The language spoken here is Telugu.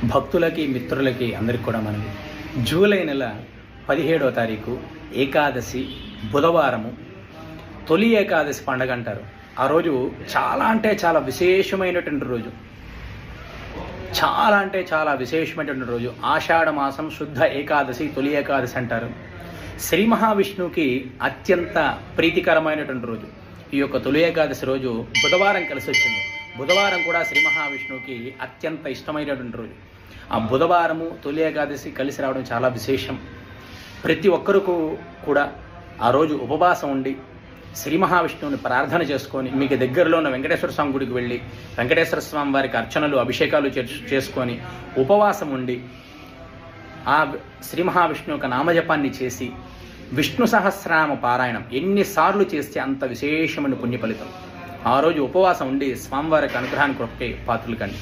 భక్తులకి మిత్రులకి అందరికి కూడా మనది జూలై నెల 17వ తారీఖు ఏకాదశి బుధవారము తొలి ఏకాదశి పండగ అంటారు. ఆ రోజు చాలా అంటే చాలా విశేషమైనటువంటి రోజు, చాలా అంటే చాలా విశేషమైనటువంటి రోజు. ఆషాఢ మాసం శుద్ధ ఏకాదశి తొలి ఏకాదశి అంటారు. శ్రీ మహావిష్ణువుకి అత్యంత ప్రీతికరమైనటువంటి రోజు. ఈ యొక్క తొలి ఏకాదశి రోజు బుధవారం కలిసి వచ్చింది. బుధవారం కూడా శ్రీ మహావిష్ణువుకి అత్యంత ఇష్టమైనటువంటి రోజు. ఆ బుధవారము తొలి ఏకాదశి కలిసి రావడం చాలా విశేషం. ప్రతి ఒక్కరికి కూడా ఆ రోజు ఉపవాసం ఉండి శ్రీ మహావిష్ణువుని ప్రార్థన చేసుకొని మీకు దగ్గరలో ఉన్న వెంకటేశ్వర స్వామి గుడికి వెళ్ళి వెంకటేశ్వర స్వామి వారికి అర్చనలు అభిషేకాలు చేసుకొని ఉపవాసం ఉండి ఆ శ్రీ మహావిష్ణువు యొక్క నామజపాన్ని చేసి విష్ణు సహస్రనామ పారాయణం ఎన్నిసార్లు చేస్తే అంత విశేషమైన పుణ్య ఫలితం. ఆ రోజు ఉపవాసం ఉండి స్వామివారికి అనుగ్రహానికి పాత్రలు కండి.